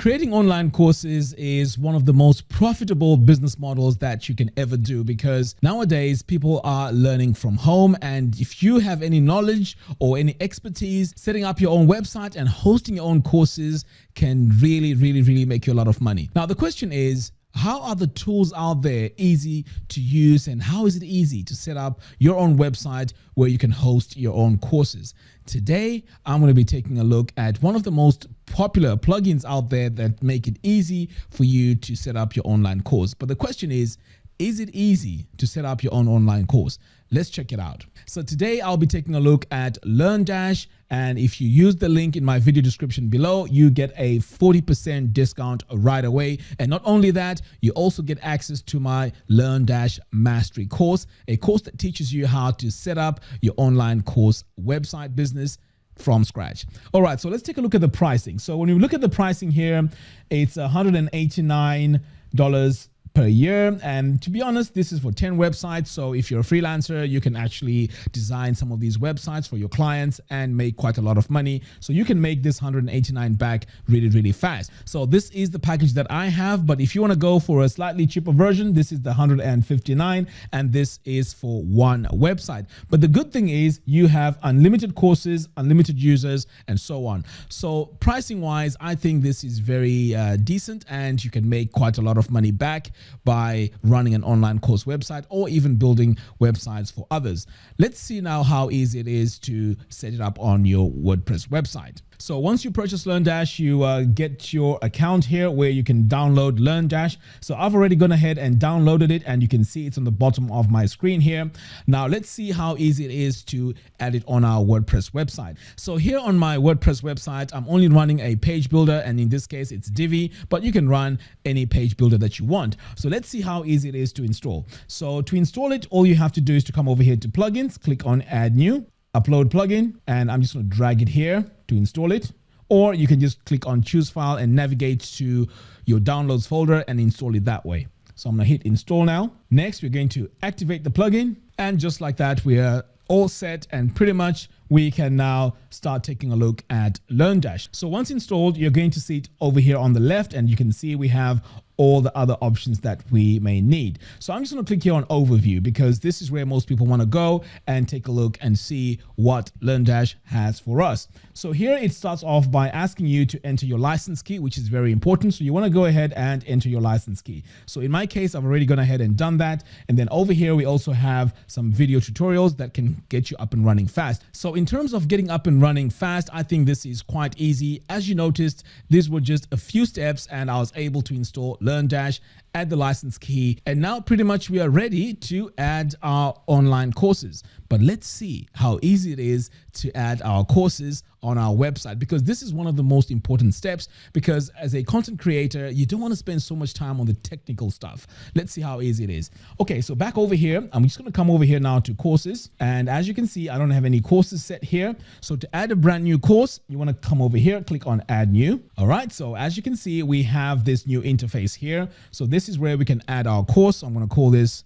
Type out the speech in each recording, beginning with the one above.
Creating online courses is one of the most profitable business models that you can ever do, because nowadays people are learning from home, and if you have any knowledge or any expertise, setting up your own website and hosting your own courses can really make you a lot of money. Now the question is, how are the tools out there easy to use, and how is it easy to set up your own website where you can host your own courses? Today, I'm going to be taking a look at one of the most popular plugins out there that make it easy for you to set up your online course. But the question is it easy to set up your own online course? Let's check it out. So today I'll be taking a look at LearnDash, and if you use the link in my video description below, you get a 40% discount right away. And not only that, you also get access to my LearnDash Mastery course, a course that teaches you how to set up your online course website business from scratch. All right, so let's take a look at the pricing. So when you look at the pricing here, it's $189 per year, and to be honest, this is for 10 websites. So if you're a freelancer, you can actually design some of these websites for your clients and make quite a lot of money. So you can make this 189 back really fast. So this is the package that I have, but if you want to go for a slightly cheaper version, this is the 159, and this is for one website. But the good thing is you have unlimited courses, unlimited users, and so on. So pricing wise, I think this is very decent, and you can make quite a lot of money back by running an online course website or even building websites for others. Let's see now how easy it is to set it up on your WordPress website. So once you purchase LearnDash, you get your account here where you can download LearnDash. So I've already gone ahead and downloaded it, and you can see it's on the bottom of my screen here. Now let's see how easy it is to add it on our WordPress website. So here on my WordPress website, I'm only running a page builder, and in this case it's Divi, but you can run any page builder that you want. So let's see how easy it is to install. So to install it, all you have to do is to come over here to plugins, click on add new, upload plugin, and I'm just going to drag it here to install it. Or you can just click on choose file and navigate to your downloads folder and install it that way. So I'm going to hit install now. Next, we're going to activate the plugin, and just like that, we are all set, and pretty much we can now start taking a look at LearnDash. So once installed, you're going to see it over here on the left, and you can see we have all the other options that we may need. So I'm just going to click here on overview, because this is where most people want to go and take a look and see what LearnDash has for us. So here it starts off by asking you to enter your license key, which is very important. So you want to go ahead and enter your license key. So in my case, I've already gone ahead and done that. And then over here, we also have some video tutorials that can get you up and running fast. So in terms of getting up and running fast, I think this is quite easy. As you noticed, these were just a few steps, and I was able to install LearnDash, add the license key, and now pretty much we are ready to add our online courses. But let's see how easy it is to add our courses on our website, because this is one of the most important steps, because as a content creator, you don't want to spend so much time on the technical stuff. Let's see how easy it is. Okay, so back over here, I'm just going to come over here now to courses. And as you can see, I don't have any courses set here. So to add a brand new course, you want to come over here, click on add new. All right, so as you can see, we have this new interface here. So this is where we can add our course. I'm going to call this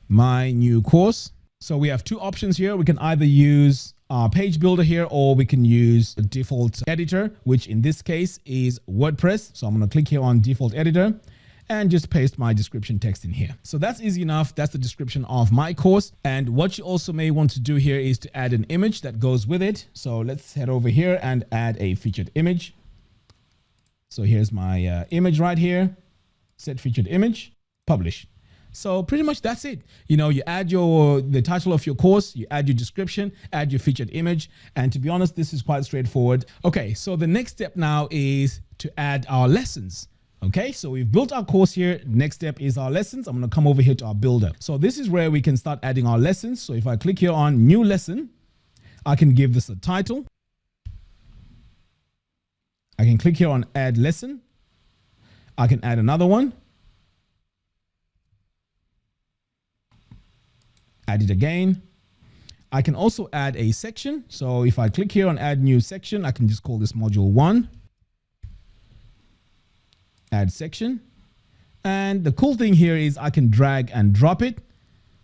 my new course. So we have two options here. We can either use our page builder here, or we can use the default editor, which in this case is WordPress. So I'm going to click here on default editor and just paste my description text in here. So that's easy enough. That's the description of my course. And what you also may want to do here is to add an image that goes with it. So let's head over here and add a featured image. So here's my image right here. Set featured image, publish. So pretty much that's it. You know, you add the title of your course, you add your description, add your featured image. And to be honest, this is quite straightforward. Okay, so the next step now is to add our lessons. Okay, so we've built our course here. Next step is our lessons. I'm going to come over here to our builder. So this is where we can start adding our lessons. So if I click here on new lesson, I can give this a title. I can click here on add lesson. I can add another one. Add it again. I can also add a section. So if I click here on add new section, I can just call this module 1. Add section. And the cool thing here is I can drag and drop it.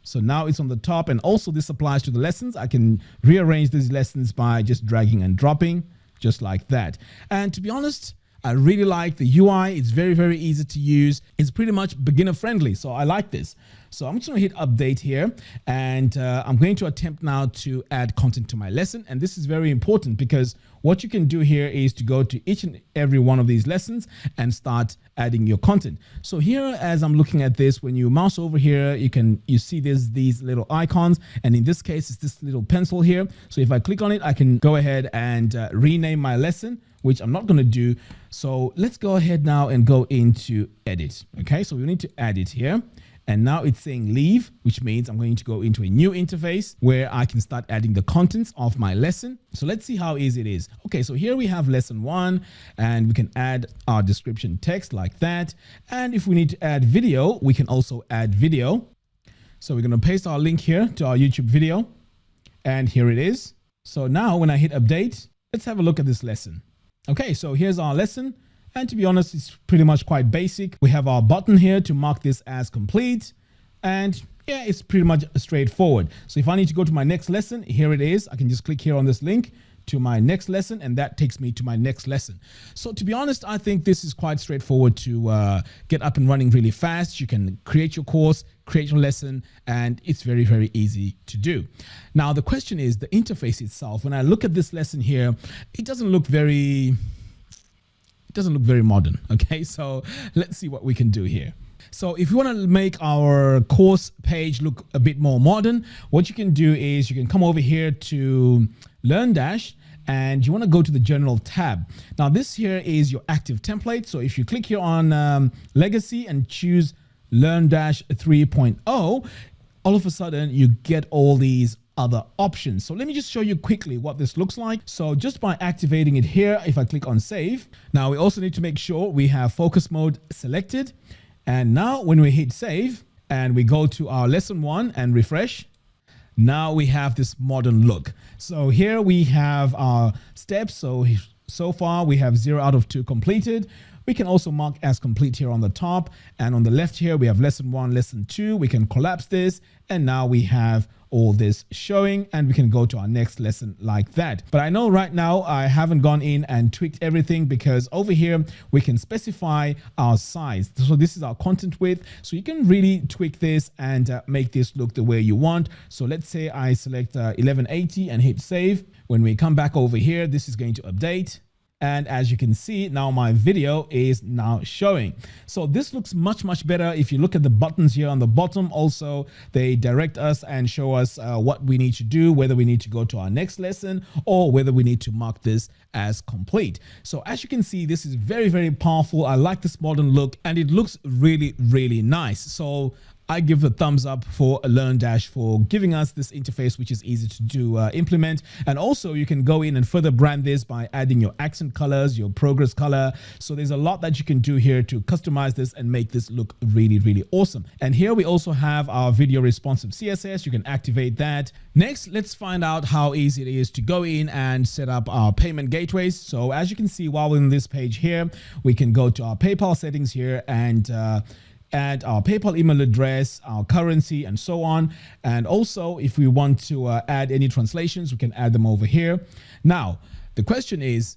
So now it's on the top, and also this applies to the lessons. I can rearrange these lessons by just dragging and dropping, just like that. And to be honest, I really like the UI. It's very, very easy to use. It's pretty much beginner friendly. So I like this. So I'm just going to hit update here, and I'm going to attempt now to add content to my lesson. And this is very important because what you can do here is to go to each and every one of these lessons and start adding your content. So here, as I'm looking at this, when you mouse over here, you see there's these little icons, and in this case, it's this little pencil here. So if I click on it, I can go ahead and rename my lesson, which I'm not going to do. So let's go ahead now and go into edit. Okay, so we need to add it here. And now it's saying leave, which means I'm going to go into a new interface where I can start adding the contents of my lesson. So let's see how easy it is. Okay, so here we have lesson 1, and we can add our description text like that. And if we need to add video, we can also add video. So we're going to paste our link here to our YouTube video. And here it is. So now when I hit update, let's have a look at this lesson. Okay, so here's our lesson. And to be honest, it's pretty much quite basic. We have our button here to mark this as complete. And yeah, it's pretty much straightforward. So if I need to go to my next lesson, here it is. I can just click here on this link to my next lesson, and that takes me to my next lesson. So to be honest, I think this is quite straightforward to get up and running really fast. You can create your course, create your lesson, and it's very, very easy to do. Now, the question is the interface itself. When I look at this lesson here, it doesn't look very modern. Okay, so let's see what we can do here. So if you want to make our course page look a bit more modern, what you can do is you can come over here to LearnDash, and you want to go to the general tab. Now this here is your active template. So if you click here on legacy and choose LearnDash 3.0, all of a sudden you get all these other options. So let me just show you quickly what this looks like. So just by activating it here, if I click on save, now we also need to make sure we have focus mode selected. And now when we hit save and we go to our lesson 1 and refresh, now we have this modern look. So here we have our steps. So far we have 0 out of 2 completed. We can also mark as complete here on the top, and on the left here we have lesson 1, lesson 2. We can collapse this, and now we have all this showing, and we can go to our next lesson like that. But I know right now I haven't gone in and tweaked everything, because over here we can specify our size. So this is our content width. So you can really tweak this and make this look the way you want. So let's say I select 1180 and hit save. When we come back over here, this is going to update. And as you can see, now my video is now showing. So this looks much, much better. If you look at the buttons here on the bottom, also they direct us and show us what we need to do, whether we need to go to our next lesson or whether we need to mark this as complete. So as you can see, this is very, very powerful. I like this modern look, and it looks really, really nice. So I give a thumbs up for LearnDash for giving us this interface, which is easy to implement. And also you can go in and further brand this by adding your accent colors, your progress color. So there's a lot that you can do here to customize this and make this look really, really awesome. And here we also have our video responsive CSS. You can activate that. Next, let's find out how easy it is to go in and set up our payment gateways. So as you can see, while we're in this page here, we can go to our PayPal settings here and add our PayPal email address, our currency, and so on. And also, if we want to add any translations, we can add them over here. Now, the question is,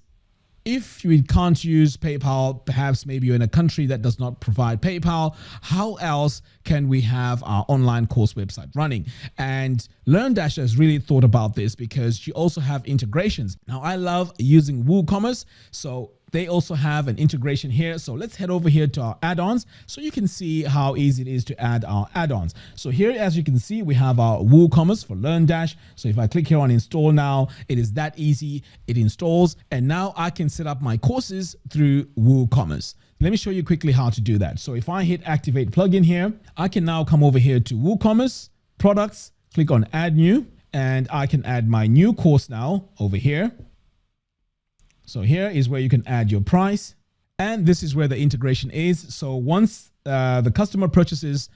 if we can't use PayPal, perhaps maybe you're in a country that does not provide PayPal, how else can we have our online course website running? And LearnDash has really thought about this, because you also have integrations. Now, I love using WooCommerce, so they also have an integration here. So let's head over here to our add-ons so you can see how easy it is to add our add-ons. So here, as you can see, we have our WooCommerce for LearnDash. So if I click here on install now, it is that easy. It installs, and now I can set up my courses through WooCommerce. Let me show you quickly how to do that. So if I hit activate plugin here, I can now come over here to WooCommerce, products, click on add new, and I can add my new course now over here. So here is where you can add your price, and this is where the integration is. So once the customer purchases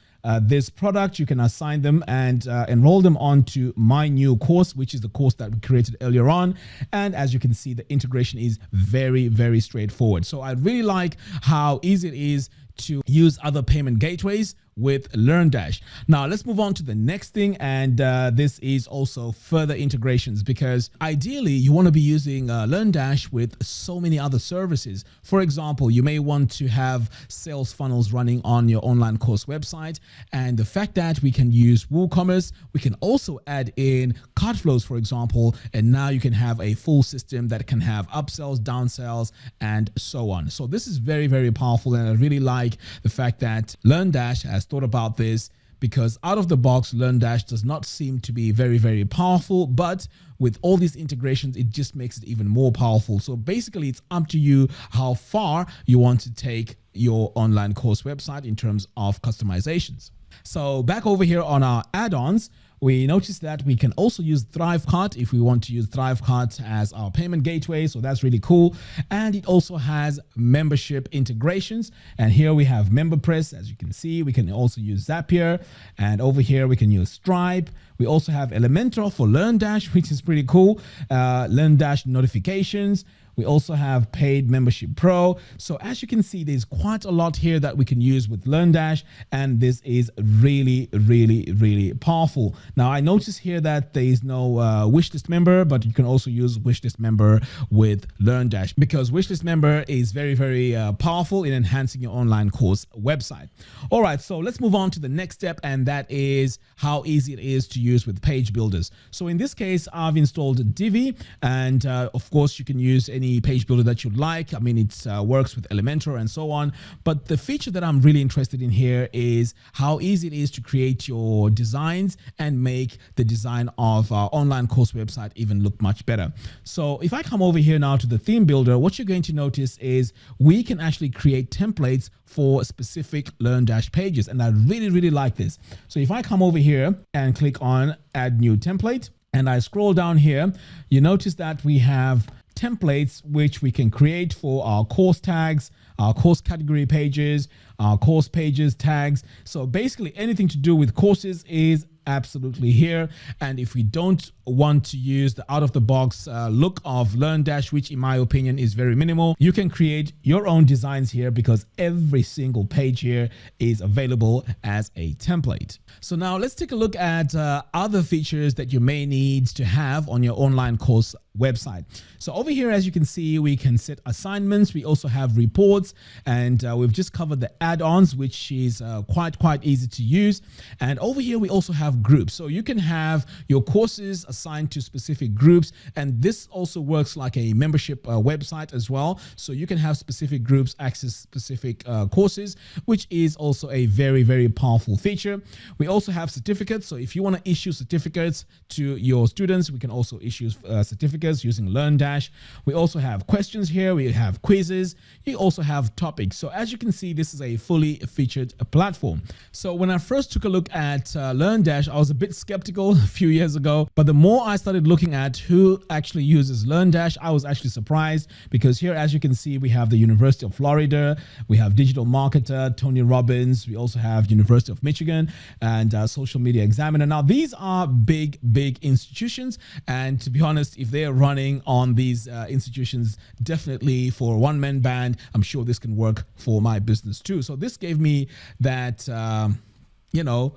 this product, you can assign them and enroll them onto my new course, which is the course that we created earlier on. And as you can see, the integration is very, very straightforward. So I really like how easy it is to use other payment gateways with LearnDash. Now let's move on to the next thing, and this is also further integrations, because ideally you want to be using LearnDash with so many other services. For example, you may want to have sales funnels running on your online course website, and the fact that we can use WooCommerce, we can also add in cart flows, for example, and now you can have a full system that can have upsells, downsells, and so on. So this is very, very powerful, and I really like the fact that LearnDash has thought about this, because out of the box, LearnDash does not seem to be very, very powerful, but with all these integrations, it just makes it even more powerful. So basically, it's up to you how far you want to take your online course website in terms of customizations. So back over here on our add-ons, we noticed that we can also use Thrivecart if we want to use Thrivecart as our payment gateway. So that's really cool. And it also has membership integrations. And here we have MemberPress. As you can see, we can also use Zapier. And over here, we can use Stripe. We also have Elementor for LearnDash, which is pretty cool. LearnDash notifications. We also have Paid Membership Pro. So as you can see, there's quite a lot here that we can use with LearnDash, and this is really, really, really powerful. Now, I notice here that there is no wishlist member, but you can also use wishlist member with LearnDash, because wishlist member is very, very powerful in enhancing your online course website. All right, so let's move on to the next step, and that is how easy it is to use with page builders. So in this case, I've installed Divi, and of course, you can use any page builder that you'd like. I mean, it works with Elementor and so on. But the feature that I'm really interested in here is how easy it is to create your designs and make the design of our online course website even look much better. So if I come over here now to the theme builder, what you're going to notice is we can actually create templates for specific LearnDash pages. And I really, really like this. So if I come over here and click on Add New Template, and I scroll down here, you notice that we have templates which we can create for our course tags, our course category pages, our course pages, tags. So basically anything to do with courses is absolutely here. And if we don't want to use the out-of-the-box look of LearnDash, which in my opinion is very minimal, you can create your own designs here, because every single page here is available as a template. So now let's take a look at other features that you may need to have on your online course website. So over here, as you can see, we can set assignments. We also have reports, and we've just covered the add-ons, which is quite easy to use. And over here, we also have groups. So you can have your courses assigned to specific groups, and this also works like a membership website as well. So you can have specific groups access specific courses, which is also a very, very powerful feature. We also have certificates. So if you want to issue certificates to your students, we can also issue certificates using LearnDash. We also have questions here. We have quizzes. You also have topics. So as you can see, this is a fully featured platform. So when I first took a look at LearnDash, I was a bit skeptical a few years ago, but the more I started looking at who actually uses LearnDash, I was actually surprised, because here, as you can see, we have the University of Florida, we have Digital Marketer, Tony Robbins, we also have University of Michigan, and Social Media Examiner. Now, these are big institutions, and to be honest, if they're running on these institutions, definitely for a one-man band, I'm sure this can work for my business too. So this gave me that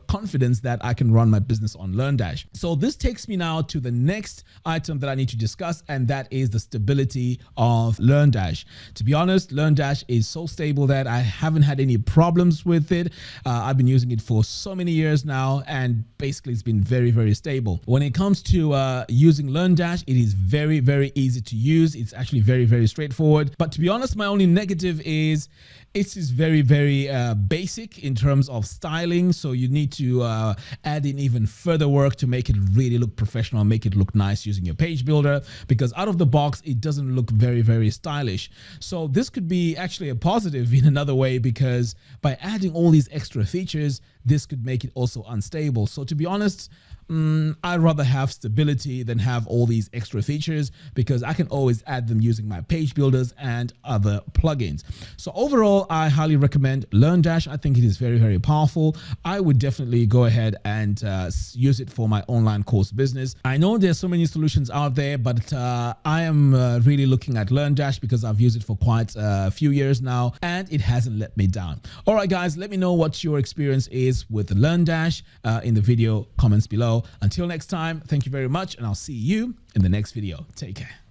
confidence that I can run my business on LearnDash. So this takes me now to the next item that I need to discuss, and that is the stability of LearnDash. To be honest, LearnDash is so stable that I haven't had any problems with it. I've been using it for so many years now, and basically it's been very, very stable. When it comes to using LearnDash, it is very, very easy to use. It's actually very, very straightforward. But to be honest, my only negative is it is very, very basic in terms of styling. So you need to add in even further work to make it really look professional, make it look nice using your page builder, because out of the box, it doesn't look very, very stylish. So this could be actually a positive in another way, because by adding all these extra features, this could make it also unstable. So to be honest, I'd rather have stability than have all these extra features, because I can always add them using my page builders and other plugins. So overall, I highly recommend LearnDash. I think it is very, very powerful. I would definitely go ahead and use it for my online course business. I know there's so many solutions out there, but I am really looking at LearnDash because I've used it for quite a few years now and it hasn't let me down. All right, guys, let me know what your experience is with LearnDash in the video comments below. Until next time, thank you very much, and I'll see you in the next video. Take care.